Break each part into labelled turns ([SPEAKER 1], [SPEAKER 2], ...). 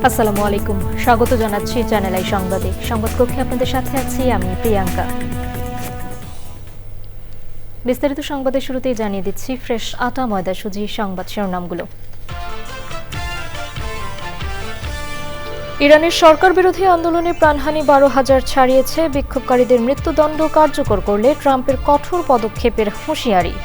[SPEAKER 1] আসসালামু আলাইকুম, স্বাগত জানাচ্ছি চ্যানেল আই সংবাদে। সংবাদ কক্ষে আপনাদের সাথে আছি আমি প্রিয়াঙ্কা। বিস্তারিত সংবাদের শুরুতেই জানিয়ে দিচ্ছি ফ্রেশ আটা ময়দা সুজি সংবাদ শিরোনামগুলো। ইরানের সরকার বিরোধী আন্দোলনে প্রাণহানি 12,000 ছাড়িয়েছে। বিক্ষোভকারীদের মৃত্যুদণ্ড কার্যকর করলে ট্রাম্পের কঠোর পদক্ষেপের হুঁশিয়ারি।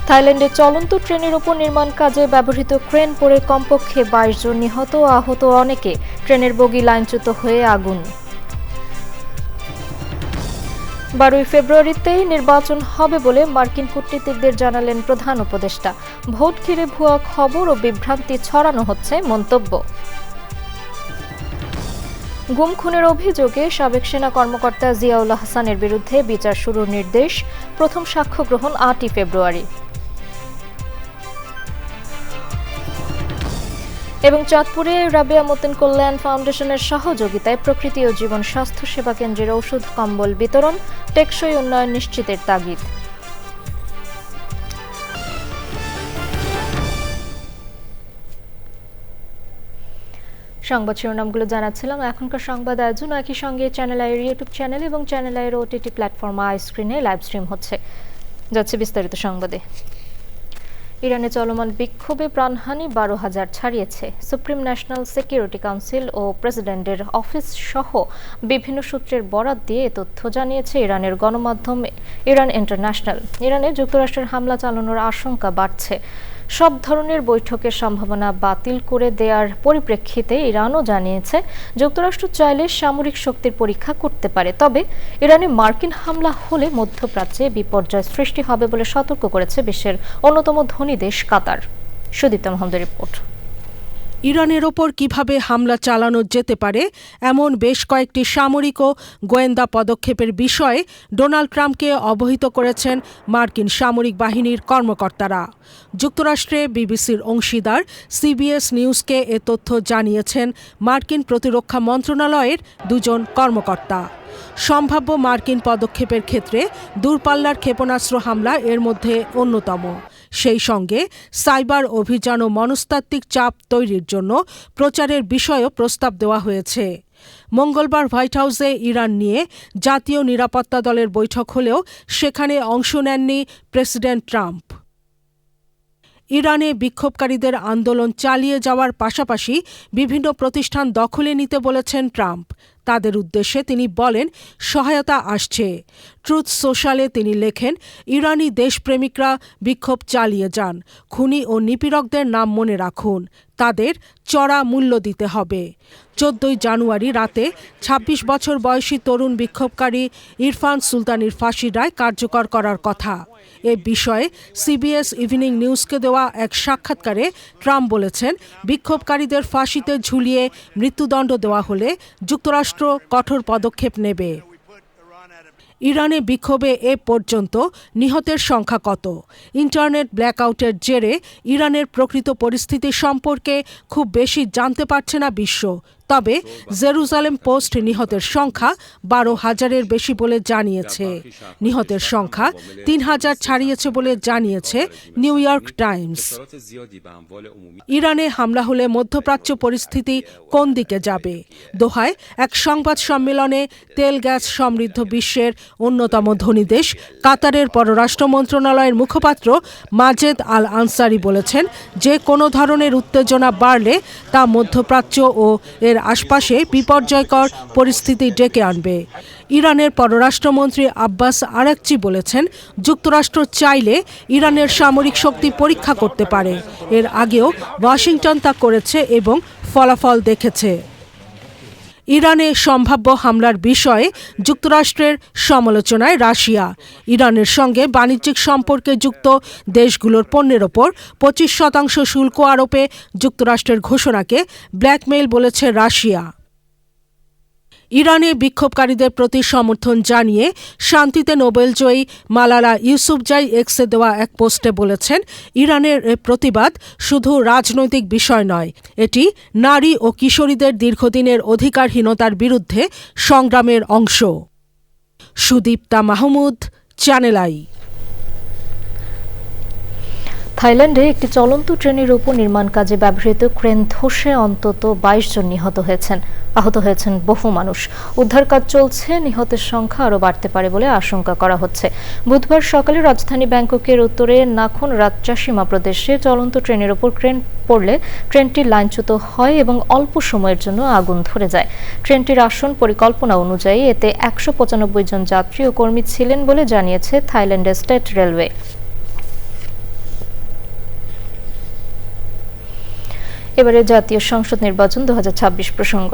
[SPEAKER 1] থাইল্যান্ডে চলন্ত ট্রেনের উপর নির্মাণ কাজে ব্যবহৃত ক্রেন পড়ে কমপক্ষে 22 জন নিহত, আহত অনেকে। ট্রেনের বগি লাইনচ্যুত হয়ে আগুন। 12 ফেব্রুয়ারিতেই নির্বাচন হবে বলে মার্কিন কূটনীতিকদের জানালেন প্রধান উপদেষ্টা। ভোট ঘিরে ভুয়া খবর ও বিভ্রান্তি ছড়ানো হচ্ছে মন্তব্য। গুম খুনের অভিযোগে সাবেক সেনা কর্মকর্তা জিয়াউল হাসানের বিরুদ্ধে বিচার শুরুর নির্দেশ। প্রথম সাক্ষ্য গ্রহণ 8 ফেব্রুয়ারি। এবং চাঁদপুরে রাবেয়া মতিন কল্যাণ ফাউন্ডেশনের সহযোগিতায় প্রকৃতি ও জীবন স্বাস্থ্য সেবা কেন্দ্রের ঔষধ কম্বল বিতরণ, টেকসই উন্নয়ন নিশ্চিতের তাগিদ। সংবাদ শিরোনামগুলো জানাচ্ছিলাম। এখনকার সংবাদ আয়োজন একই সঙ্গে চ্যানেল আইয়ের ইউটিউব চ্যানেল এবং চ্যানেল আইয়ের ওটিটি প্ল্যাটফর্ম আই স্ক্রিনে লাইভ স্ট্রিম হচ্ছে। যাচ্ছে বিস্তারিত সংবাদে। ইরানে চলমান বিক্ষোভে প্রাণহানি 12,000 ছাড়িয়েছে। সুপ্রিম ন্যাশনাল সিকিউরিটি কাউন্সিল ও প্রেসিডেন্টের অফিস সহ বিভিন্ন সূত্রের বরাত দিয়ে এ তথ্য জানিয়েছে ইরানের গণমাধ্যম ইরান ইন্টারন্যাশনাল। ইরানে যুক্তরাষ্ট্রের হামলা চালানোর আশঙ্কা বাড়ছে। সব ধরনের বৈঠকের সম্ভাবনা বাতিল করে দেওয়ার পরিপ্রেক্ষিতে ইরানও জানিয়েছে যুক্তরাষ্ট্র চাইলে সামরিক শক্তির পরীক্ষা করতে পারে, তবে ইরানে মার্কিন হামলা হলে মধ্যপ্রাচ্যে বিপর্যয় সৃষ্টি হবে বলে সতর্ক করেছে বিশ্বের অন্যতম ধনী দেশ কাতার। সুদীপ্তা মাহমুদের রিপোর্ট।
[SPEAKER 2] ইরানের ওপর কিভাবে হামলা চালানো যেতে পারে এমন বেশ কয়েকটি সামরিক ও গোয়েন্দা পদক্ষেপের বিষয়ে ডোনাল্ড ট্রাম্পকে অবহিত করেছেন মার্কিন সামরিক বাহিনীর কর্মকর্তারা। যুক্তরাষ্ট্রে বিবিসির অংশীদার সিবিএস নিউজকে এ তথ্য জানিয়েছেন মার্কিন প্রতিরক্ষা মন্ত্রণালয়ের দুজন কর্মকর্তা। সম্ভাব্য মার্কিন পদক্ষেপের ক্ষেত্রে দূরপাল্লার ক্ষেপণাস্ত্র হামলা এর মধ্যে অন্যতম। সেই সঙ্গে সাইবার অভিযান ও মনস্তাত্ত্বিক চাপ তৈরির জন্য প্রচারের বিষয়েও প্রস্তাব দেওয়া হয়েছে। মঙ্গলবার হোয়াইট হাউসে ইরান নিয়ে জাতীয় নিরাপত্তা দলের বৈঠক হলেও সেখানে অংশ নেননি প্রেসিডেন্ট ট্রাম্প। ইরানে বিক্ষোভকারীদের আন্দোলন চালিয়ে যাওয়ার পাশাপাশি বিভিন্ন প্রতিষ্ঠান দখলে নিতে বলেছেন ট্রাম্প। তাদের উদ্দেশ্যে তিনি বলেন, সহায়তা আসছে। ট্রুথ সোশ্যালে তিনি লেখেন, ইরানি দেশপ্রেমিকরা বিক্ষোভ চালিয়ে যান, খুনি ও নিপীড়কদের নাম মনে রাখুন, তাদের চড়া মূল্য দিতে হবে। 14 জানুয়ারি রাতে 26 বছর বয়সী তরুণ বিক্ষোভকারী ইরফান সুলতানির ফাঁসির রায় কার্যকর করার কথা। এ বিষয়ে সিবিএস ইভিনিং নিউজকে দেওয়া এক সাক্ষাৎকারে ট্রাম্প বলেছেন, বিক্ষোভকারীদের ফাঁসিতে ঝুলিয়ে মৃত্যুদণ্ড দেওয়া হলে যুক্তরাষ্ট্র কঠোর পদক্ষেপ নেবে। ইরানে বিক্ষোভে এ পর্যন্ত নিহতের সংখ্যা কত? ইন্টারনেট ব্ল্যাকআউটের জেরে ইরানের প্রকৃত পরিস্থিতি সম্পর্কে খুব বেশি জানতে পারছে না বিশ্ব। তবে জেরুজালেম পোস্ট নিহতের সংখ্যা 12,000-এর বেশি বলে জানিয়েছে। নিহতের সংখ্যা 3,000 ছাড়িয়েছে বলে জানিয়েছে নিউ ইয়র্ক টাইমস। ইরানে হামলা হলে মধ্যপ্রাচ্য পরিস্থিতি কোন দিকে যাবে? দোহায় এক সংবাদ সম্মেলনে তেল গ্যাস সমৃদ্ধ বিশ্বের অন্যতম ধনী দেশ কাতারের পররাষ্ট্র মন্ত্রণালয়ের মুখপাত্র মাজেদ আল আনসারি বলেছেন, যে কোনো ধরনের উত্তেজনা বাড়লে তা মধ্যপ্রাচ্য ও এর আশপাশে বিপর্যয়কর পরিস্থিতি ডেকে আনবে। ইরানের পররাষ্ট্রমন্ত্রী আব্বাস আরাকচি বলেছেন, যুক্তরাষ্ট্র চাইলে ইরানের সামরিক শক্তি পরীক্ষা করতে পারে। এর আগেও ওয়াশিংটন তা করেছে এবং ফলাফল দেখেছে। ইরানে সম্ভাব্য হামলার বিষয়ে যুক্তরাষ্ট্রের সমালোচনায় রাশিয়া। ইরানের সঙ্গে বাণিজ্যিক সম্পর্কে যুক্ত দেশগুলোর পণ্যের ওপর 25% শুল্ক আরোপে যুক্তরাষ্ট্রের ঘোষণাকে ব্ল্যাকমেইল বলেছে রাশিয়া। ইরানে বিক্ষোভকারীদের প্রতি সমর্থন জানিয়ে শান্তিতে নোবেলজয়ী মালালা ইউসুফজাই এক্সে দেওয়া এক পোস্টে বলেছেন, ইরানের প্রতিবাদ শুধু রাজনৈতিক বিষয় নয়, এটি নারী ও কিশোরীদের দীর্ঘদিনের অধিকারহীনতার বিরুদ্ধে সংগ্রামের অংশ। Sudipta Mahmud, channel I.
[SPEAKER 1] থাইল্যান্ডে একটি চলন্ত ট্রেনের উপর নির্মাণ কাজে ব্যবহৃত ক্রেন ধসে অন্তত 22 জন নিহত হয়েছেন। আহত হয়েছেন বহু মানুষ। উদ্ধার কাজ চলছে, নিহতের সংখ্যা আরও বাড়তে পারে বলে আশঙ্কা করা হচ্ছে। বুধবার সকালে রাজধানী ব্যাংককের উত্তরে নাখন রাজচাসীমা প্রদেশে চলন্ত ট্রেনের উপর ক্রেন পড়লে ট্রেনটি লাইনচ্যুত হয় এবং অল্প সময়ের জন্য আগুন ধরে যায়। ট্রেনটির আসন পরিকল্পনা অনুযায়ী এতে 195 জন যাত্রী ও কর্মী ছিলেন বলে জানিয়েছে থাইল্যান্ডের স্টেট রেলওয়ে। এবারে জাতীয় সংসদ নির্বাচন 2026 প্রসঙ্গ।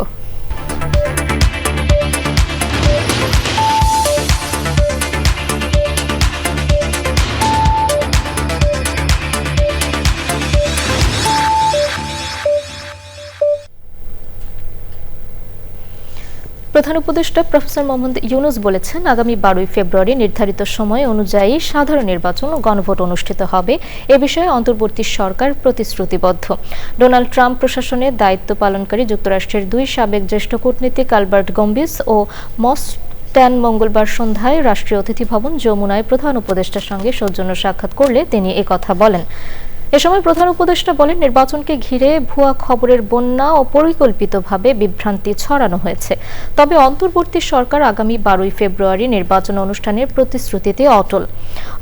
[SPEAKER 1] প্রধান উপদেষ্টা প্রফেসর মোহাম্মদ ইউনূস বলেছেন, আগামী 12 ফেব্রুয়ারি নির্ধারিত সময় অনুযায়ী সাধারণ নির্বাচন ও গণভোট অনুষ্ঠিত হবে। এ বিষয়ে অন্তর্বর্তী সরকার প্রতিশ্রুতিবদ্ধ। ডোনাল্ড ট্রাম্প প্রশাসনে দায়িত্ব পালনকারী যুক্তরাষ্ট্রের 2 সাবেক জ্যেষ্ঠ কূটনীতিক আলবার্ট গম্বিস ও মস ট্যান মঙ্গলবার সন্ধ্যায় রাষ্ট্রীয় অতিথি ভবন যমুনায় প্রধান উপদেষ্টার সঙ্গে সৌজন্য সাক্ষাৎ করলে তিনি একথা বলেন। এ সময় প্রধান উপদেষ্টা বলেন, নির্বাচনকে ঘিরে ভুয়া খবরের বন্যা ও পরিকল্পিতভাবে বিভ্রান্তি ছড়ানো হয়েছে। তবে অন্তর্বর্তী সরকার আগামী 12 ফেব্রুয়ারি নির্বাচন অনুষ্ঠানের প্রতিশ্রুতিতে অটল।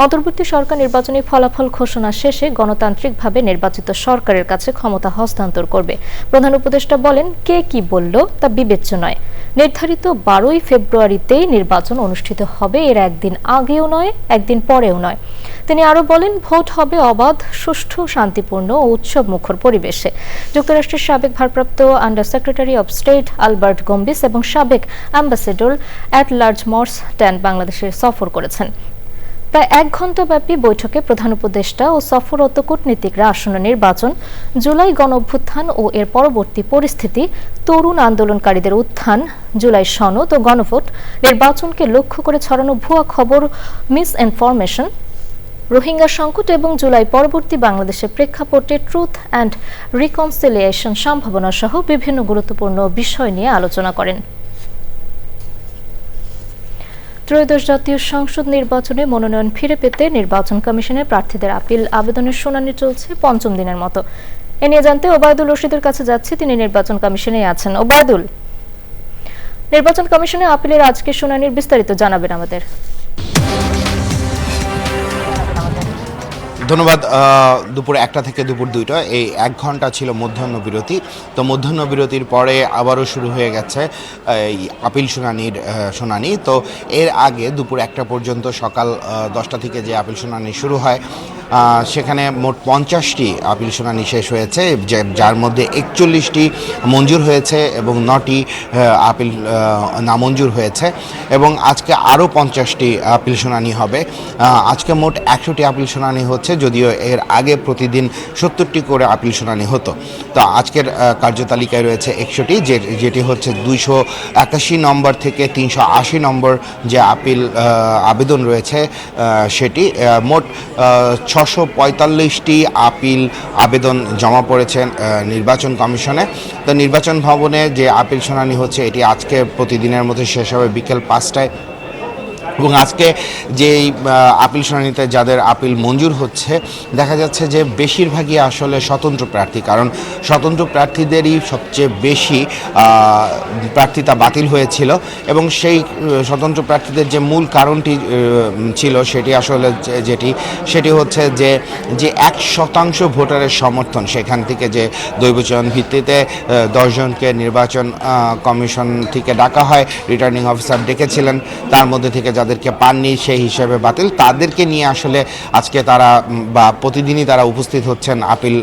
[SPEAKER 1] অন্তর্বর্তী সরকার নির্বাচনী ফলাফল ঘোষণা শেষে গণতান্ত্রিকভাবে নির্বাচিত সরকারের কাছে ক্ষমতা হস্তান্তর করবে। প্রধান উপদেষ্টা বলেন, কে কি বলল তা বিবেচ্য নয়। নির্ধারিত 12 ফেব্রুয়ারিতেই নির্বাচন অনুষ্ঠিত হবে, এর একদিন আগেও নয়, একদিন পরেও নয়। তিনি আরও বলেন, ভোট হবে অবাধ, সুষ্ঠু, শান্তিপূর্ণ ও উৎসব মুখর পরিবেশে। যুক্তরাষ্ট্রের সাবেক ভারপ্রাপ্ত under secretary of state Albert Gombis এবং সাবেক ambassador at large Morse Tan বাংলাদেশে সফর করেছেন। প্রায় 1 ঘণ্টাব্যাপী বৈঠকে প্রধান উপদেষ্টা ও সফররত কূটনীতিকরা আসন্ন নির্বাচন, জুলাই গণঅভ্যুত্থান ও এর পরবর্তী পরিস্থিতি, তরুণ আন্দোলনকারীদের উত্থান, জুলাই সনদ ও গণভোট, নির্বাচনকে লক্ষ্য করে ছড়ানো ভুয়া খবর, মিস ইনফরমেশন, রোহিঙ্গা সংকট এবং জুলাই পরবর্তী বাংলাদেশের প্রেক্ষাপটে ট্রুথ অ্যান্ড রিকনসিলিয়েশন সম্ভাবনা সহ বিভিন্ন গুরুত্বপূর্ণ বিষয় নিয়ে আলোচনা করেন। ত্রয়োদশ জাতীয় সংসদ নির্বাচনে মনোনয়ন ফিরে পেতে নির্বাচন কমিশনের প্রার্থীদের আপিল আবেদনের শুনানি চলছে 5ম দিনের মতো। এ নিয়ে জানতে ওবায়দুল রশিদের কাছে যাচ্ছি, তিনি নির্বাচন কমিশনে আছেন। ওবায়দুল, নির্বাচন কমিশনে আপিলের আজকে শুনানির বিস্তারিত জানাবেন আমাদের।
[SPEAKER 3] ধন্যবাদ। দুপুর 1টা থেকে দুপুর 2টা এই 1 ঘন্টা ছিল মধ্যাহ্ন বিরতি। তো মধ্যাহ্ন বিরতির পরে আবারও শুরু হয়ে গেছে এই আপিল শুনানি। তো এর আগে দুপুর 1টা পর্যন্ত সকাল 10টা থেকে যে আপিল শুনানি শুরু হয়, সেখানে মোট 50টি আপিল শুনানি শেষ হয়েছে, যার মধ্যে 41টি মঞ্জুর হয়েছে এবং 9টি আপিল নামঞ্জুর হয়েছে এবং আজকে আরও 50টি আপিল শুনানি হবে। আজকে মোট 100টি আপিল শুনানি হচ্ছে, যদিও এর আগে প্রতিদিন 70টি করে আপিল শুনানি হতো। তো আজকের কার্যতালিকায় রয়েছে 100টি, যেটি হচ্ছে 281 নম্বর থেকে 380 নম্বর যে আবেদন রয়েছে সেটি। মোট 645টি আপিল আবেদন জমা পড়েছে নির্বাচন কমিশনে। তো নির্বাচন ভবনে যে আপিল শুনানি হচ্ছে এটি আজকে প্রতিদিনের মধ্যে শেষ হবে বিকেল 5টায়। এবং আজকে যেই আপিল শুনানিতে যাদের আপিল মঞ্জুর হচ্ছে, দেখা যাচ্ছে যে বেশিরভাগই আসলে স্বতন্ত্র প্রার্থী, কারণ স্বতন্ত্র প্রার্থীদেরই সবচেয়ে বেশি প্রার্থিতা বাতিল হয়েছিল এবং সেই স্বতন্ত্র প্রার্থীদের যে মূল কারণটি ছিল সেটি আসলে সেটি হচ্ছে যে 1% ভোটারের সমর্থন, সেখান থেকে যে দৈবচয়ন ভিত্তিতে 10 জনকে নির্বাচন কমিশন থেকে ডাকা হয়, রিটার্নিং অফিসার ডেকেছিলেন, তার মধ্যে থেকে যাদেরকে পাননি সেই হিসেবে বাতিল, তাদেরকে নিয়ে আসলে আজকে তারা বা প্রতিদিনই তারা উপস্থিত হচ্ছেন আপিল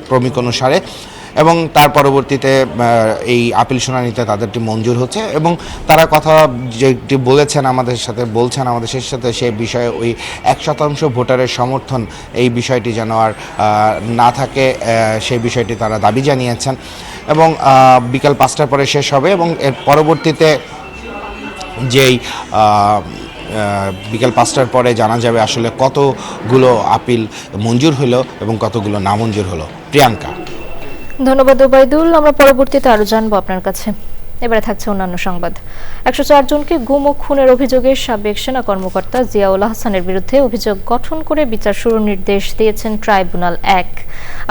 [SPEAKER 3] ক্রমিক অনুসারে এবং তার পরবর্তীতে এই আপিল শুনানিতে তাদেরটি মঞ্জুর হচ্ছে এবং তারা কথা যেটি বলছেন আমাদের সাথে সেই বিষয়ে ওই 1% ভোটারের সমর্থন, এই বিষয়টি যেন আর না থাকে, সেই বিষয়টি তারা দাবি জানিয়েছেন এবং বিকাল 5টার পরে শেষ হবে এবং এর পরবর্তীতে যেই বিকেল 5টার পরে জানা যাবে আসলে কতগুলো আপিল মঞ্জুর হলো এবং কতগুলো নামঞ্জুর হলো। প্রিয়াঙ্কা,
[SPEAKER 1] ধন্যবাদ ওবায়দুল। আমরা পরবর্তীতে আরো জানবো আপনার কাছে। এবারে থাকছে অন্যান্য সংবাদ। 104 জনকে গুম ও খুনের অভিযোগে সাবেক সেনা কর্মকর্তা জিয়াউল আহসানের বিরুদ্ধে অভিযোগ গঠন করে বিচার শুরুর নির্দেশ দিয়েছেন ট্রাইব্যুনাল 1।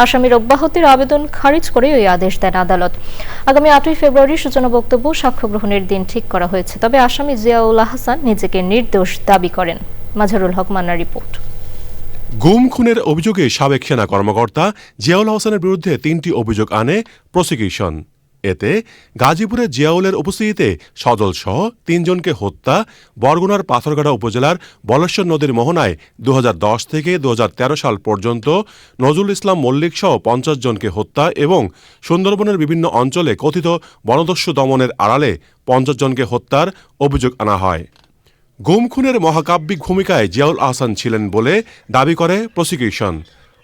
[SPEAKER 1] আসামির অব্যাহতির আবেদন খারিজ করে ওই আদেশ দেন আদালত। আগামী 8ই ফেব্রুয়ারি সূচনা বক্তব্য সাক্ষ্য গ্রহণের দিন ঠিক করা হয়েছে। তবে আসামি জিয়াউল আহসান নিজেকে নির্দোষ দাবি করেন। মাজহারুল হক মান্নার রিপোর্ট।
[SPEAKER 4] গুম খুনের অভিযোগে সাবেক সেনা কর্মকর্তা জিয়াউল আহসানের বিরুদ্ধে 3টি অভিযোগ আনে প্রসিকিউশন। এতে গাজীপুরের জিয়াউলের উপস্থিতিতে সজল সহ 3 জনকে হত্যা, বরগুনার পাথরঘাটা উপজেলার বলেশ্বর নদীর মোহনায় 2010 থেকে 2013 সাল পর্যন্ত নজরুল ইসলাম মল্লিক সহ 50 জনকে হত্যা এবং সুন্দরবনের বিভিন্ন অঞ্চলে কথিত বনদস্যু দমনের আড়ালে 50 জনকে হত্যার অভিযোগ আনা হয়। গুম খুনের মহাকাব্যিক ভূমিকায় জিয়াউল আহসান ছিলেন বলে দাবি করে প্রসিকিউশন।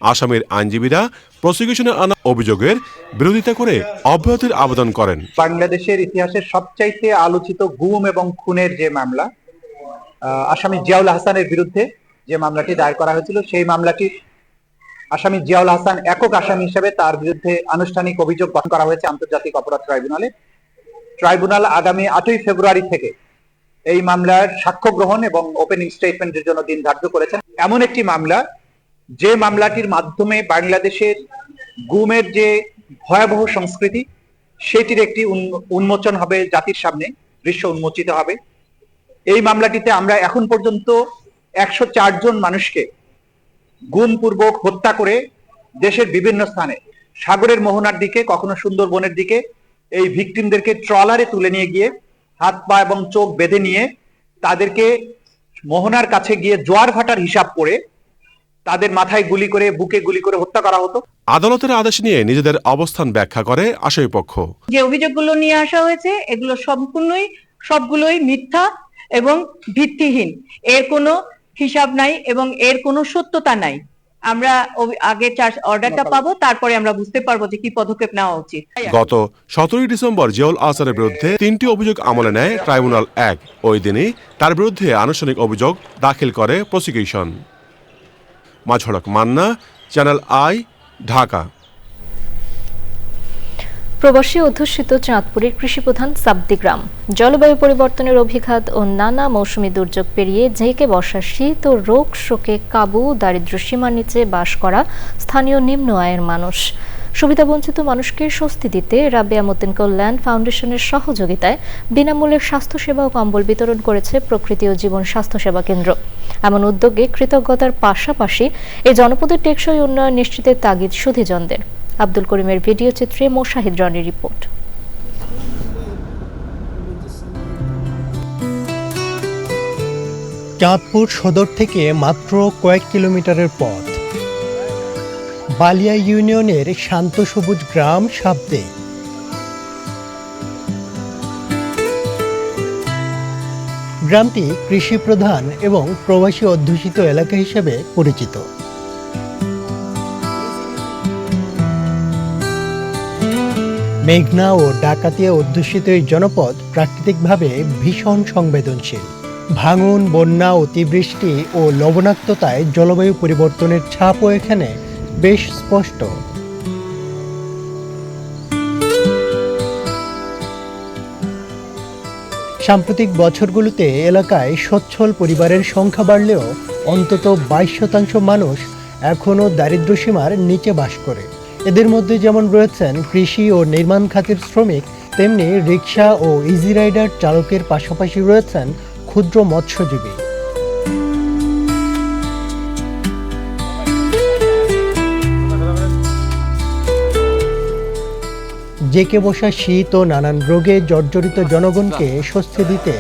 [SPEAKER 4] আসামির আইনজীবীরা প্রসিকিউশনের আনা অভিযোগের বিরোধিতা করে অব্যাহতির আবেদন করেন।
[SPEAKER 5] বাংলাদেশের ইতিহাসের সবচাইতে আলোচিত গুম এবং খুনের যে মামলা, আসামি জিয়াউল আহসানের বিরুদ্ধে যে মামলাটি দায়ের করা হয়েছিল, সেই মামলাটির আসামি জিয়াউল আহসান একক আসামি হিসেবে তার বিরুদ্ধে আনুষ্ঠানিক অভিযোগ গঠন করা হয়েছে আন্তর্জাতিক অপরাধ ট্রাইব্যুনালে। ট্রাইব্যুনাল আগামী 8ই ফেব্রুয়ারি থেকে এই মামলার সাক্ষ্য গ্রহণ এবং ওপেনিং স্টেটমেন্টের জন্য দিন ধার্য করেছেন। এমন একটি মামলা, যে মামলাটির মাধ্যমে বাংলাদেশের গুমের যে ভয়াবহ সংস্কৃতি, সেটির একটি উন্মোচন হবে, জাতির সামনে দৃশ্য উন্মোচিত হবে। এই মামলাটিতে আমরা এখন পর্যন্ত 104 জন মানুষকে গুমপূর্বক হত্যা করে দেশের বিভিন্ন স্থানে, সাগরের মোহনার দিকে, কখনো সুন্দরবনের দিকে, এই ভিকটিমদেরকে ট্রলারে তুলে নিয়ে গিয়ে হাত পা এবং চোখ বেঁধে নিয়ে তাদেরকে মোহনার কাছে গিয়ে জোয়ার ভাটার হিসাব করে তাদের মাথায় গুলি করে, বুকে গুলি করে হত্যা করা হতো।
[SPEAKER 4] আদালতের আদেশ নিয়ে নিজেদের অবস্থান ব্যাখ্যা করে আসামিপক্ষ।
[SPEAKER 6] যে অভিযোগগুলো নিয়ে আসা হয়েছে এগুলো সবগুলোই মিথ্যা এবং ভিত্তিহীন। এর কোনো হিসাব নাই এবং এর কোনো সত্যতা নাই। আমরা আগে অর্ডারটা পাবো, তারপরে আমরা বুঝতে পারবো যে কি পদক্ষেপ নেওয়া উচিত।
[SPEAKER 4] গত 17 ডিসেম্বর জিয়াউল আহসানের বিরুদ্ধে 3টি অভিযোগ আমলে নেয় ট্রাইব্যুনাল 1। ওই দিনই তার বিরুদ্ধে আনুষ্ঠানিক অভিযোগ দাখিল করে prosecution. Mazharul Haque Manna, Channel I, Dhaka.
[SPEAKER 1] প্রবাসী অধ্যুষিত চাঁদপুরের কৃষিপ্রধান সাবদি গ্রাম জলবায়ু পরিবর্তনের অভিঘাত ও নানা মৌসুমী দুর্যোগ পেরিয়ে ঝেঁকে বসা শীত ও রোগ শোকে কাবু, দারিদ্র্য সীমার নিচে বাস করা স্থানীয় নিম্ন আয়ের মানুষ। সুবিধাবঞ্চিত মানুষকে স্বস্তি দিতে রাবেয়া মতিন কল্যাণ ফাউন্ডেশনের সহযোগিতায় বিনামূল্যে স্বাস্থ্যসেবা ও কম্বল বিতরণ করেছে প্রকৃতি ও জীবন স্বাস্থ্যসেবা কেন্দ্র। এমন উদ্যোগে কৃতজ্ঞতার পাশাপাশি এই জনপদের টেকসই উন্নয়ন নিশ্চিতের তাগিদ সুধীজনদের। আব্দুল করিমের ভিডিও চিত্রে মোশাহিদ রনির রিপোর্ট।
[SPEAKER 7] চাঁদপুর সদর থেকে মাত্র কয়েক কিলোমিটারের পথ, বালিয়া ইউনিয়নের শান্ত সবুজ গ্রাম সাবদে। গ্রামটি কৃষি প্রধান এবং প্রবাসী অধ্যুষিত এলাকা হিসেবে পরিচিত। মেঘনা ও ডাকাতিয়া অধ্যুষিত এই জনপদ প্রাকৃতিকভাবে ভীষণ সংবেদনশীল। ভাঙন, বন্যা, অতিবৃষ্টি ও লবণাক্ততায় জলবায়ু পরিবর্তনের ছাপও এখানে বেশ স্পষ্ট। সাম্প্রতিক বছরগুলোতে এলাকায় সচ্ছল পরিবারের সংখ্যা বাড়লেও অন্তত 22% মানুষ এখনও দারিদ্র্যসীমার নিচে বাস করে। এদের মধ্যে যেমন রয়েছেন কৃষি ও নির্মাণ খাতের শ্রমিক, তেমনি রিক্সা ও ইজি রাইডার চালকের পাশাপাশি রয়েছেন ক্ষুদ্র মৎস্যজীবী। জেঁকে বসা শীত ও নানান রোগে জর্জরিত জনগণকে স্বস্তি দিতে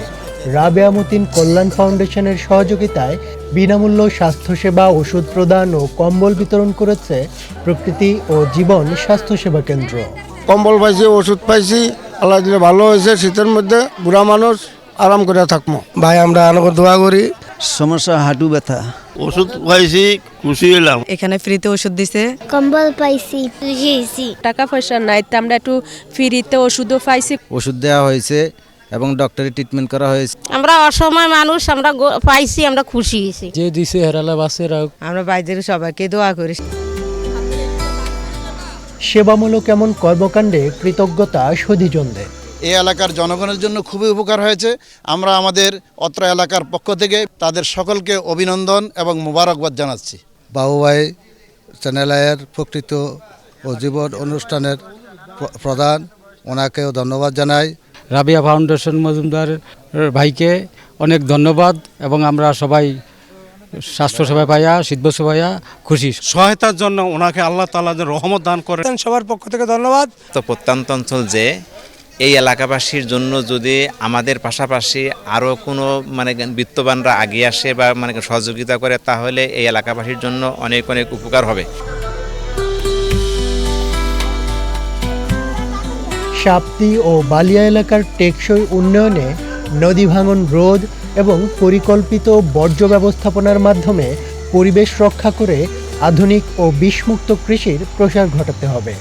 [SPEAKER 7] রাবেয়া মতিন কল্যাণ ফাউন্ডেশনের সহযোগিতায় বিনামূল্য স্বাস্থ্যসেবা, ওষুধ প্রদান ও কম্বল বিতরণ করেছে প্রকৃতি ও জীবন স্বাস্থ্যসেবা কেন্দ্র।
[SPEAKER 8] কম্বল পাইছি, ওষুধ পাইছি, আল্লাহ দিলে ভালো হয়েছে। শীতের মধ্যে বুড়া মানুষ আরাম করে থাকবো। ভাই আমরা আনন্দ দোয়া করি।
[SPEAKER 9] সমস্যা হাঁটু ব্যথা,
[SPEAKER 8] ওষুধ পাইছি, খুশি হলাম।
[SPEAKER 10] এখানে ফ্রিতে ওষুধ দিছে,
[SPEAKER 11] কম্বল পাইছি, খুশি হয়েছি।
[SPEAKER 10] টাকা পয়সা নাই তো আমরা একটু ফ্রিতে ওষুধও পাইছি।
[SPEAKER 9] ওষুধ দেওয়া হয়েছে এবং ডক্টরি ট্রিটমেন্ট করা হয়েছে।
[SPEAKER 11] আমরা অসময় মানুষ, আমরা পাইছি, আমরা খুশি হয়েছি।
[SPEAKER 12] যে দিছে হেরালা বাসের,
[SPEAKER 10] আমরা বাইদের সবাইকে দোয়া করি।
[SPEAKER 7] সেবামূলক এমন কর্মকাণ্ডে কৃতজ্ঞতা সুধীজনদের।
[SPEAKER 8] এই এলাকার জনগণের জন্য খুবই উপকার হয়েছে। আমরা আমাদের অত্র এলাকার পক্ষ থেকে তাদের সকলকে অভিনন্দন এবং মোবারকবাদ জানাচ্ছি। বাবুভাই চ্যানেল আইয়ের প্রকৃত ও জীবন অনুষ্ঠানের প্রধান, ওনাকেও ধন্যবাদ জানাই।
[SPEAKER 9] রাবিয়া ফাউন্ডেশন মজুমদার ভাইকে অনেক ধন্যবাদ এবং আমরা সবাই স্বাস্থ্যসেবা পাইয়া শীতবস্ত্র পাইয়া খুশি।
[SPEAKER 12] সহায়তার জন্য ওনাকে আল্লাহ তাআলা রহমত দান করে।
[SPEAKER 9] সবার পক্ষ থেকে ধন্যবাদ।
[SPEAKER 13] তো প্রত্যন্ত অঞ্চল যে এই এলাকাবাসীর জন্য যদি আমাদের পাশাপাশি আরও কোনো বিত্তবানরা আগিয়ে আসে বা সহযোগিতা করে, তাহলে এই এলাকাবাসীর জন্য অনেক অনেক উপকার হবে।
[SPEAKER 7] সাপ্তি ও বালিয়া এলাকার টেকসই উন্নয়নে নদী ভাঙন রোধ এবং পরিকল্পিত বর্জ্য ব্যবস্থাপনার মাধ্যমে পরিবেশ রক্ষা করে আধুনিক ও বিষমুক্ত কৃষির প্রসার ঘটাতে হবে।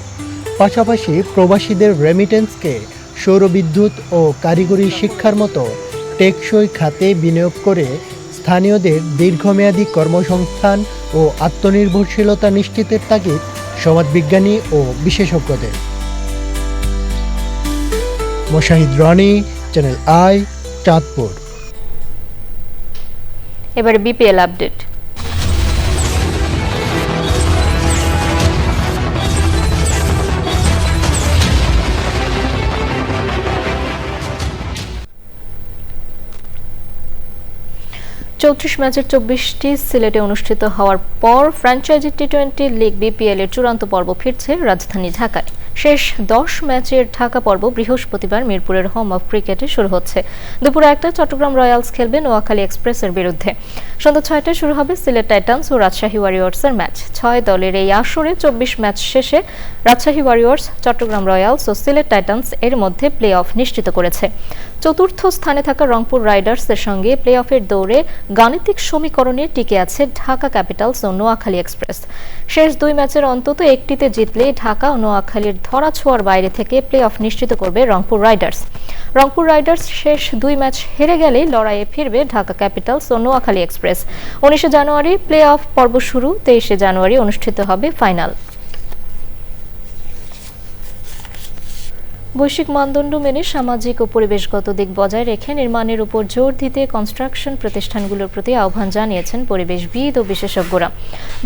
[SPEAKER 7] পাশাপাশি প্রবাসীদের রেমিটেন্সকে সৌরবিদ্যুৎ ও কারিগরি শিক্ষার মতো টেকসই খাতে বিনিয়োগ করে স্থানীয়দের দীর্ঘমেয়াদী কর্মসংস্থান ও আত্মনির্ভরশীলতা নিশ্চিতের তাগিদ সমাজবিজ্ঞানী ও বিশেষজ্ঞদের। Moshahid Roni, Channel i, Chandpur.
[SPEAKER 1] এবারে বিপিএল আপডেট। ম্যাচের 24টি সিলেটে অনুষ্ঠিত হওয়ার পর ফ্র্যাঞ্চাইজি টি-20 লিগ বিপিএল এর চূড়ান্ত পর্ব ফিরছে রাজধানী ঢাকায়। শেষ 10 ম্যাচের ঢাকা পর্ব বৃহস্পতিবার মিরপুরের হোম অফ ক্রিকেটে শুরু হচ্ছে। দুপুরে 1টায় চট্টগ্রাম রয়্যালস খেলবে নোয়াখালী এক্সপ্রেসের বিরুদ্ধে। সন্ধ্যা 6টায় শুরু হবে সিলেট টাইটান্স ও রাজশাহী ওয়ারিয়র্সের ম্যাচ। 6 দলের এই আসরে 24 ম্যাচ শেষে রাজশাহী ওয়ারিয়র্স, চট্টগ্রাম রয়্যালস ও সিলেট টাইটান্স এর মধ্যে প্লে অফ নিশ্চিত করেছে। চতুর্থ স্থানে থাকা রংপুর রাইডার্সের সঙ্গে প্লে অফের দৌড়ে গাণিতিক সমীকরণে টিকে আছে ঢাকা ক্যাপিটালস ও নোয়াখালী এক্সপ্রেস। শেষ 2 ম্যাচের অন্তত একটিতে জিতলে ঢাকা ও নোয়াখালীর ধরাছোঁয়ার বাইরে থেকে প্লে অফ নিশ্চিত করবে রংপুর রাইডার্স। রংপুর রাইডার্স শেষ 2 ম্যাচ হেরে গেলেই লড়াইয়ে ফিরবে Dhaka Capitals O Noakhali express. 19 January play of পর্ব শুরু, 23 জানুয়ারি অনুষ্ঠিত হবে ফাইনাল। বৈশ্বিক মানদণ্ড মেনে সামাজিক ও পরিবেশগত দিক বজায় রেখে নির্মাণের উপর জোর দিতে কনস্ট্রাকশন প্রতিষ্ঠানগুলোর প্রতি আহ্বান জানিয়েছেন পরিবেশবিদ ও বিশেষজ্ঞরা।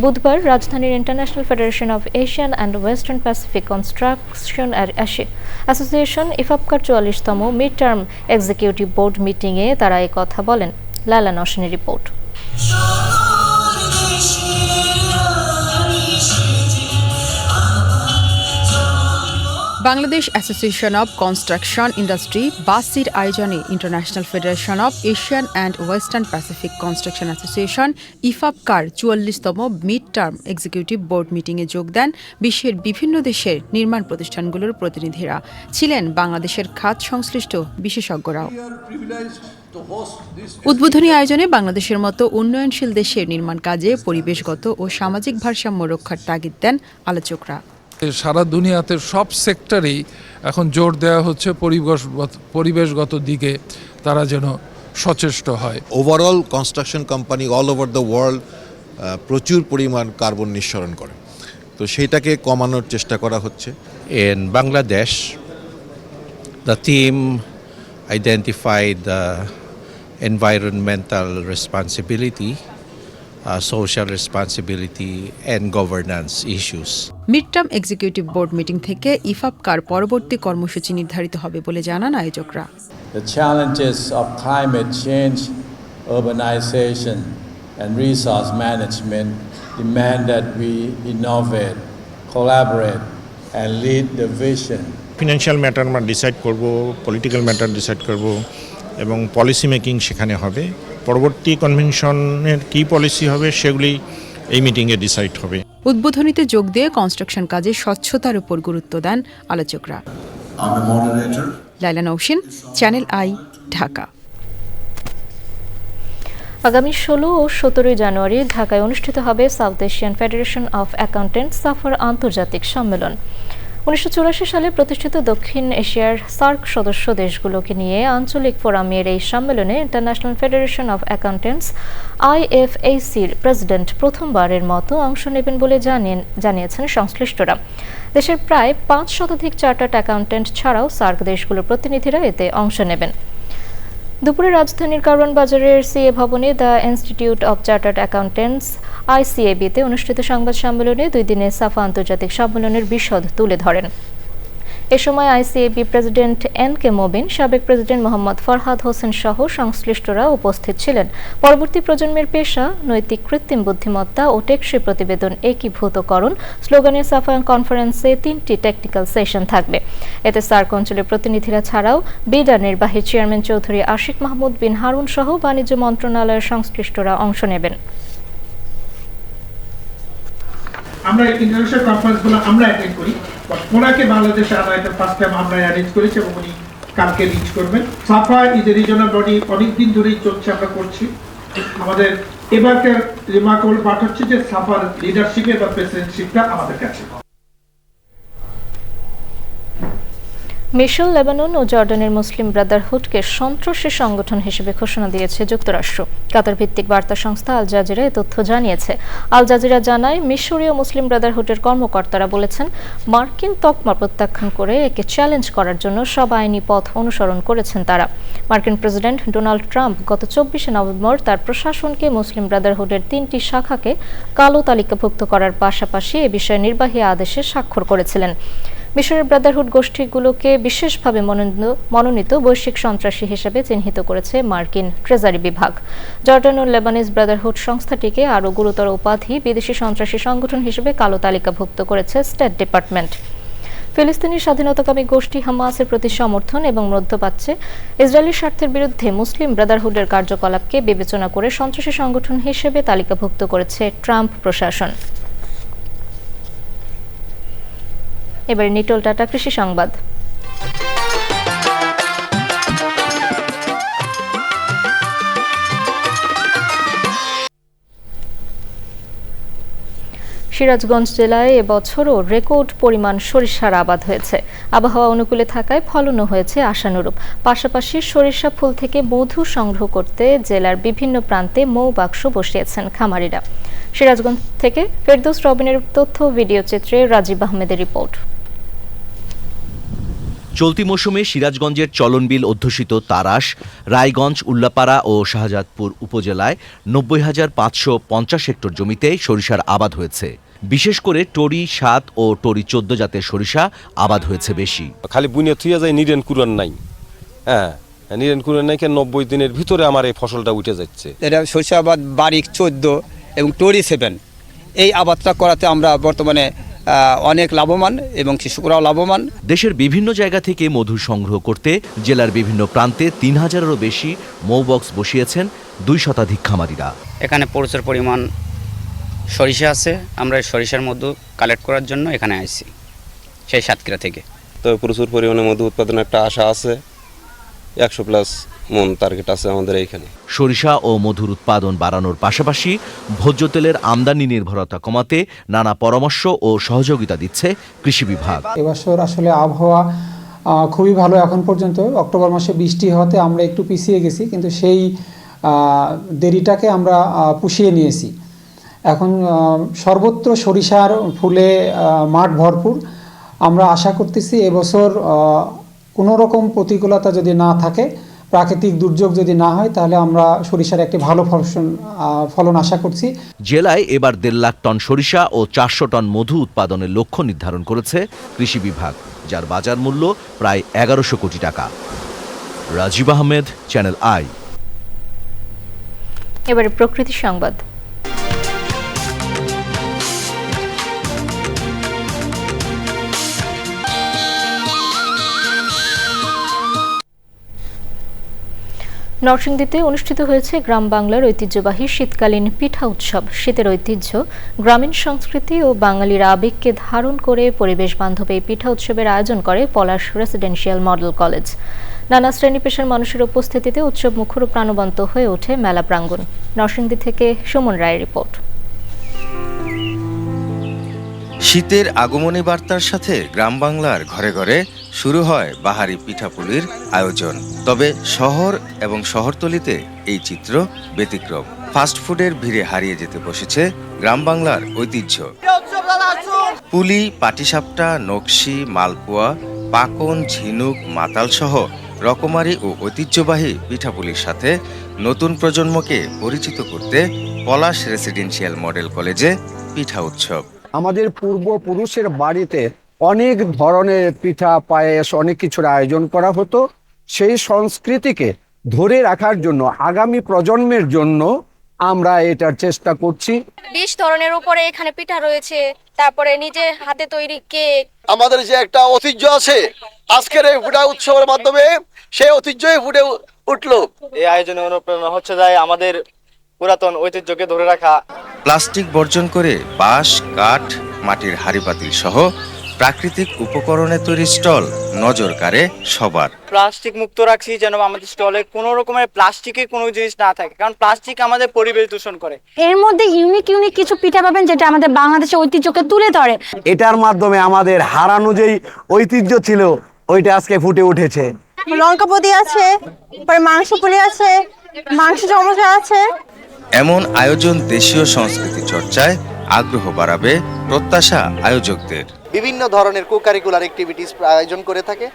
[SPEAKER 1] বুধবার রাজধানীর International Federation of Asian and Western Pacific Construction Association ইফাপকার 44তম মিড টার্ম এক্সিকিউটিভ বোর্ড মিটিংয়ে তারা এই কথা বলেন। লায়লা নওশিনের রিপোর্ট।
[SPEAKER 10] Bangladesh Association of Construction Industry বাসির আয়োজনে International Federation of Asian and Western Pacific Construction Association ইফাপকার 44তম মিড টার্ম এক্সিকিউটিভ বোর্ড মিটিংয়ে যোগ দেন বিশ্বের বিভিন্ন দেশের নির্মাণ প্রতিষ্ঠানগুলোর প্রতিনিধিরা। ছিলেন বাংলাদেশের খাত সংশ্লিষ্ট বিশেষজ্ঞরাও। উদ্বোধনী আয়োজনে বাংলাদেশের মতো উন্নয়নশীল দেশের নির্মাণ কাজে পরিবেশগত ও সামাজিক ভারসাম্য রক্ষার তাগিদ দেন আলোচকরা।
[SPEAKER 14] সারা দুনিয়াতে সব সেক্টরেই এখন জোর দেওয়া হচ্ছে পরিবেশগত দিকে তারা যেন সচেষ্ট হয়।
[SPEAKER 15] Overall construction company all over the world প্রচুর পরিমাণ কার্বন নিঃসরণ করে, তো সেইটাকে কমানোর চেষ্টা করা হচ্ছে।
[SPEAKER 16] In Bangladesh, the team identified the environmental responsibility, social responsibility and governance issues.
[SPEAKER 10] Mid term executive board meeting থেকে ইফাপকার পরবর্তী কর্মসূচি নির্ধারিত হবে বলে জানান আয়োজকরা।
[SPEAKER 17] The challenges of climate change, urbanization and resource management demand that we innovate, collaborate and lead the vision.
[SPEAKER 18] Financial matter আমরা decide করব, পলিটিক্যাল ম্যাটার ডিসাইড করব এবং পলিসি মেকিং সেখানে হবে। পরবর্তী কনভেনশনের কি পলিসি হবে সেগুলি এই মিটিংয়ে ডিসাইড হবে।
[SPEAKER 10] উদ্বোধনীতে যোগ দিয়ে কনস্ট্রাকশন কাজে স্বচ্ছতার উপর গুরুত্ব দেন আলোচকরা। Laila Nawshin, channel I, Dhaka.
[SPEAKER 1] আগামী 16 ও 17 জানুয়ারি ঢাকায় অনুষ্ঠিত হবে South Asian Federation of Accountants সাফার আন্তর্জাতিক সম্মেলন। 1984 সালে প্রতিষ্ঠিত দক্ষিণ এশিয়ার সার্ক সদস্য দেশগুলোকে নিয়ে আঞ্চলিক ফোরামের এই সম্মেলনে ইন্টারন্যাশনাল ফেডারেশন অফ অ্যাকাউন্টেন্টস IFACর প্রেসিডেন্ট প্রথমবারের মতো অংশ নেবেন বলে জানিয়েছেন সংশ্লিষ্টরা। দেশের প্রায় 5 শতাধিক চার্টার্ড অ্যাকাউন্ট্যান্ট ছাড়াও সার্ক দেশগুলোর প্রতিনিধিরা এতে অংশ নেবেন। দুপুরে রাজধানীর কারওয়ান বাজারের সিএ ভবনে the Institute of Chartered Accountants ICAB-তে অনুষ্ঠিত সংবাদ সম্মেলনে 2 দিনের সাফা আন্তর্জাতিক সম্মেলনের বিশদ তুলে ধরেন। এ সময় ICAB প্রেসিডেন্ট NK মবিন, সাবেক প্রেসিডেন্ট মোহাম্মদ ফরহাদ হোসেন সহ সংশ্লিষ্টরা উপস্থিত ছিলেন। পরবর্তী প্রজন্মের পেশা, নৈতিক কৃত্রিম বুদ্ধিমত্তা ও টেকসই প্রতিবেদন একীভূতকরণ স্লোগানে সাফা কনফারেন্সে 3টি টেকনিক্যাল সেশন থাকবে। এতে সার্ক অঞ্চলের প্রতিনিধিরা ছাড়াও বিডা নির্বাহী চেয়ারম্যান চৌধুরী আশিক মাহমুদ বিন হারুন সহ বাণিজ্য মন্ত্রণালয়ের সংশ্লিষ্টরা অংশ নেবেন।
[SPEAKER 19] আমরা ইন্টারন্যাশনাল কনফারেন্সগুলো আমরা অ্যাটেন্ড করি, ওনাকে বাংলাদেশে আনা এটা ফার্স্ট টাইম আমরা অ্যারেঞ্জ করেছি এবং উনি কালকে রিচ করবেন। সাফা ইজ এ রিজনাল বডি, অনেকদিন ধরেই চলছে, আমরা করছি। আমাদের এবারকার রিমার্কেবল পার্ট হচ্ছে যে সাফার লিডারশিপে বা প্রেসিডেন্টশিপটা আমাদের কাছে।
[SPEAKER 1] মিশর, লেবানন ও জর্ডানের মুসলিম ব্রাদারহুডকে সন্ত্রাসী সংগঠন হিসেবে ঘোষণা দিয়েছে যুক্তরাষ্ট্র। কাতার ভিত্তিক বার্তা সংস্থা আল জাজিরা এই তথ্য জানিয়েছে। আল জাজিরা জানায়, মিশরীয় মুসলিম ব্রাদারহুডের কর্মকর্তারা বলেছেন, মার্কিন তকমা প্রত্যাখ্যান করে একে চ্যালেঞ্জ করার জন্য সব আইনি পথ অনুসরণ করেছেন তারা। মার্কিন প্রেসিডেন্ট ডোনাল্ড ট্রাম্প গত 24শে নভেম্বর তার প্রশাসনকে মুসলিম ব্রাদারহুডের 3টি শাখাকে কালো তালিকাভুক্ত করার পাশাপাশি এ বিষয়ে নির্বাহী আদেশে স্বাক্ষর করেছিলেন। মিশরের ব্রাদারহুড গোষ্ঠীগুলোকে বিশেষভাবে মনোনীত বৈশ্বিক সন্ত্রাসী হিসেবে চিহ্নিত করেছে মার্কিন ট্রেজারি বিভাগ। জর্ডান ও লেবানিজ ব্রাদারহুড সংস্থাটিকে আরও গুরুতর উপাধি বিদেশি সন্ত্রাসী সংগঠন হিসেবে কালো তালিকাভুক্ত করেছে স্টেট ডিপার্টমেন্ট। ফিলিস্তিনি স্বাধীনতাকামী গোষ্ঠী হামাসের প্রতি সমর্থন এবং মধ্যপ্রাচ্যে ইসরায়েলি স্বার্থের বিরুদ্ধে মুসলিম ব্রাদারহুডের কার্যকলাপকে বিবেচনা করে সন্ত্রাসী সংগঠন হিসেবে তালিকাভুক্ত করেছে ট্রাম্প প্রশাসন। এবারে নিটোল টাটা কৃষি সংবাদ। সিরাজগঞ্জ জেলায় এবছরও রেকর্ড পরিমাণ সরিষার আবাদ হয়েছে। আবহাওয়া অনুকূলে থাকায় ফলনও হয়েছে আশানুরূপ। পাশাপাশি সরিষা ফুল থেকে মধু সংগ্রহ করতে জেলার বিভিন্ন প্রান্তে মৌবাক্স বসিয়েছেন খামারিরা। সিরাজগঞ্জ থেকে ফেরদৌস রবিনের তথ্য, ভিডিও চিত্রে রাজীব আহমেদের রিপোর্ট।
[SPEAKER 20] চলতি মৌসুমে সিরাজগঞ্জের চলনবিল অধ্যুষিত তারাস, রায়গঞ্জ, উল্লাপাড়া ও শাহজাদপুর উপজেলায় 90,550 হেক্টর জমিতে সরিষার আবাদ হয়েছে। বিশেষ করে টরি 7 ও টরি 14 জাতের সরিষা আবাদ হয়েছে বেশি।
[SPEAKER 21] খালি বুনিয়া থুইয়া যায়, নিরেন কুরান নাই। হ্যাঁ, নিরেন কুরান নাই, 90 দিনের ভিতরে আমার এই ফসলটা উঠে যাচ্ছে।
[SPEAKER 22] এটা সরিষা আবাদ বারিক 14 এবং টরি 7, এই আবাদটা করাতে আমরা বর্তমানে অনেক লাভবান এবং কৃষকরাও লাভবান।
[SPEAKER 20] দেশের বিভিন্ন জায়গা থেকে মধু সংগ্রহ করতে জেলার বিভিন্ন প্রান্তে 3000-এরও বেশি মৌবক্স বসিয়েছেন 2 শতাধিক খামারিরা।
[SPEAKER 23] এখানে প্রচুর পরিমাণ সরিষা আছে, আমরা এই সরিষার মধু কালেক্ট করার জন্য এখানে আসছি সেই সাতক্ষীরা থেকে।
[SPEAKER 21] তো প্রচুর পরিমাণে মধু উৎপাদনের একটা আশা আছে, 100+ মন টার্গেট আছে আমাদের এইখানে।
[SPEAKER 20] সরিষা ও মধুর উৎপাদন বাড়ানোর পাশাপাশি ভোজ্য তেলের আমদানি নির্ভরতা কমাতে নানা পরামর্শ ও সহযোগিতা দিচ্ছে কৃষি বিভাগ।
[SPEAKER 24] এবছর আসলে আবহাওয়া খুবই ভালো। এখন পর্যন্ত অক্টোবর মাসে বৃষ্টি হওয়াতে আমরা একটু পিছিয়ে গেছি, কিন্তু সেই দেরিটাকে আমরা পুষিয়ে নিয়েছি। এখন সর্বত্র সরিষার ফুলে মাঠ ভরপুর। আমরা আশা করতেছি এবছর কোনো রকম প্রতিকূলতা যদি না থাকে, প্রাকৃতিক দুর্যোগ যদি না হয়, তাহলে আমরা সরিষার একটি ভালো ফলন আশা করছি।
[SPEAKER 20] জেলায় এবার 1.5 লাখ টন সরিষা ও 400 টন মধু উৎপাদনের লক্ষ্য নির্ধারণ করেছে কৃষি বিভাগ, যার বাজার মূল্য প্রায় 1100 কোটি টাকা। Rajib Ahmed, Channel i.
[SPEAKER 1] এবারে প্রকৃতি সংবাদ। নরসিংদীতে অনুষ্ঠিত হয়েছে গ্রাম বাংলার ঐতিহ্যবাহী শীতকালীন পিঠা উৎসব। শীতের ঐতিহ্য, গ্রামীণ সংস্কৃতি ও বাঙালির আবেগকে ধারণ করে পরিবেশ বান্ধব এই পিঠা উৎসবের আয়োজন করে পলাশ রেসিডেন্সিয়াল মডেল কলেজ। নানা শ্রেণী পেশার মানুষের উপস্থিতিতে উৎসব মুখর ও প্রাণবন্ত হয়ে ওঠে মেলা প্রাঙ্গণ। নরসিংদী থেকে সুমন রায়ের রিপোর্ট।
[SPEAKER 25] শীতের আগমনী বার্তার সাথে গ্রাম বাংলার ঘরে ঘরে শুরু হয় বাহারি পিঠাপুলির আয়োজন। তবে শহর এবং শহরতলিতে এই চিত্র ব্যতিক্রম। ফাস্টফুডের ভিড়ে হারিয়ে যেতে বসেছে গ্রাম বাংলার ঐতিহ্য। পুলি, পাটিসাপটা, নকশি, মালপোয়া, পাকন, ঝিনুক, মাতাল সহ রকমারি ও ঐতিহ্যবাহী পিঠাপুলির সাথে নতুন প্রজন্মকে পরিচিত করতে পলাশ রেসিডেন্সিয়াল মডেল কলেজে পিঠা উৎসব।
[SPEAKER 2] আমাদের পূর্বপুরুষের বাড়িতে অনেক ধরনের পিঠা, পায়েস, অনেক কিছুর আয়োজন করা হতো। সেই সংস্কৃতিকে ধরে রাখার জন্য আগামী প্রজন্মের জন্য আমরা এটার চেষ্টা করছি।
[SPEAKER 3] 20 ধরনের উপরে এখানে পিঠা রয়েছে, তারপরে নিজে হাতে তৈরি কেক।
[SPEAKER 4] আমাদের যে একটা ঐতিহ্য আছে, আজকের এই পিঠা উৎসবের মাধ্যমে সেই ঐতিহ্যই ফুটে উঠলো।
[SPEAKER 5] এই আয়োজনের অনুপ্রেরণা হচ্ছে যায় আমাদের পুরাতন ঐতিহ্যকে ধরে রাখা।
[SPEAKER 25] প্লাস্টিক বর্জন করে বাঁশ, কাঠ, মাটির হাঁড়ি-পাতিল সহ প্রাকৃতিক উপকরণে তৈরি স্টল নজর কাড়ে সবার।
[SPEAKER 5] প্লাস্টিক মুক্ত রাখছি যেন আমাদের স্টলে কোনো রকমের প্লাস্টিকের কোনো জিনিস না থাকে, কারণ প্লাস্টিক আমাদের পরিবেশ দূষণ করে।
[SPEAKER 6] এর মধ্যে ইউনিক কিছু পিঠা পাবেন যেটা আমাদের বাংলাদেশের ঐতিহ্যকে তুলে ধরে।
[SPEAKER 2] এটার মাধ্যমে আমাদের হারানো যেই ঐতিহ্য ছিল ওইটা আজকে ফুটে উঠেছে।
[SPEAKER 6] লঙ্কাপতি আছে, মাংস পুলি আছে, মাংস চমচা আছে।
[SPEAKER 25] এমন আয়োজন দেশীয় সংস্কৃতি চর্চায় আগ্রহ বাড়াবে প্রত্যাশা আয়োজকদের।
[SPEAKER 4] বিভিন্ন ধরনের কো-কারিকুলার অ্যাক্টিভিটিস আয়োজন করে থাকে।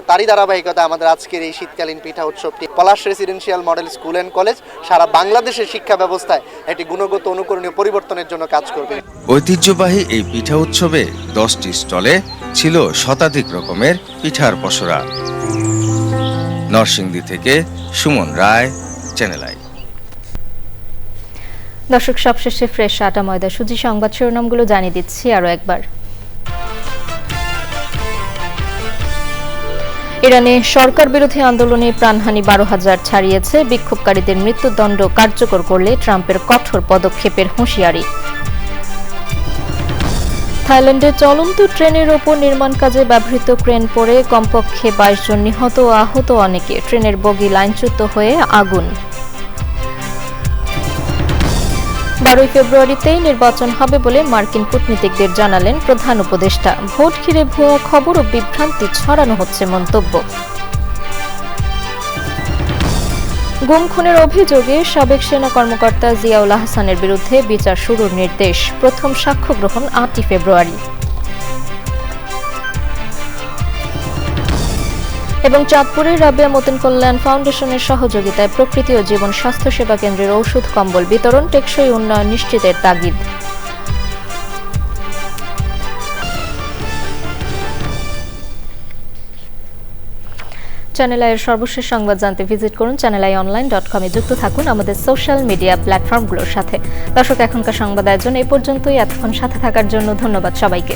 [SPEAKER 4] তারই ধারাবাহিকতা আমাদের আজকের এই শীতকালীন পিঠা উৎসবটি Palash residential model school and college সারা বাংলাদেশের শিক্ষা ব্যবস্থায় একটি গুণগত অনুকরণীয় পরিবর্তনের জন্য কাজ করবে।
[SPEAKER 25] ঐতিহ্যবাহী এই পিঠা উৎসবে 10টি স্টলে ছিল শতাধিক রকমের পিঠার পসরা। নরসিংদী থেকে সুমন রায়, চ্যানেল আই।
[SPEAKER 1] দর্শক, সবশেষে ফ্রেশ আটা ময়দা সুজি সংবাদ শিরোনামগুলো জানিয়ে দিচ্ছি আরও একবার। ইরানে সরকার বিরোধী আন্দোলনে প্রাণহানি 12,000 ছাড়িয়েছে। বিক্ষোভকারীদের মৃত্যুদণ্ড কার্যকর করলে ট্রাম্পের কঠোর পদক্ষেপের হুঁশিয়ারি। থাইল্যান্ডে চলন্ত ট্রেনের ওপর নির্মাণ কাজে ব্যবহৃত ক্রেন পড়ে কমপক্ষে 22 জন নিহত ও আহত অনেকে। ট্রেনের বগি লাইনচ্যুত হয়ে আগুন। 12 ফেব্রুয়ারিতেই নির্বাচন হবে বলে মার্কিন কূটনীতিকদের জানালেন প্রধান উপদেষ্টা। ভোট ঘিরে ভুয়া খবর ও বিভ্রান্তি ছড়ানো হচ্ছে মন্তব্য। গুম খুনের অভিযোগে সাবেক সেনা কর্মকর্তা জিয়াউল আহসানের বিরুদ্ধে বিচার শুরুর নির্দেশ। প্রথম সাক্ষ্য গ্রহণ 8 ফেব্রুয়ারি। এবং চাঁদপুরের রাবেয়া মতিন কল্যাণ ফাউন্ডেশনের সহযোগিতায় প্রকৃতি ও জীবন স্বাস্থ্য সেবা কেন্দ্রের ঔষধ কম্বল বিতরণ, টেকসই উন্নয়ন নিশ্চিতের তাগিদ। চ্যানেল আইয়ের সর্বশেষ সংবাদ জানতে ভিজিট করুন channelionline.com-এ। যুক্ত থাকুন আমাদের সোশ্যাল মিডিয়া প্ল্যাটফর্মগুলোর সাথে। দর্শক, এখনকার সংবাদ আয়োজন এই পর্যন্তই। এতক্ষণ সাথে থাকার জন্য ধন্যবাদ সবাইকে।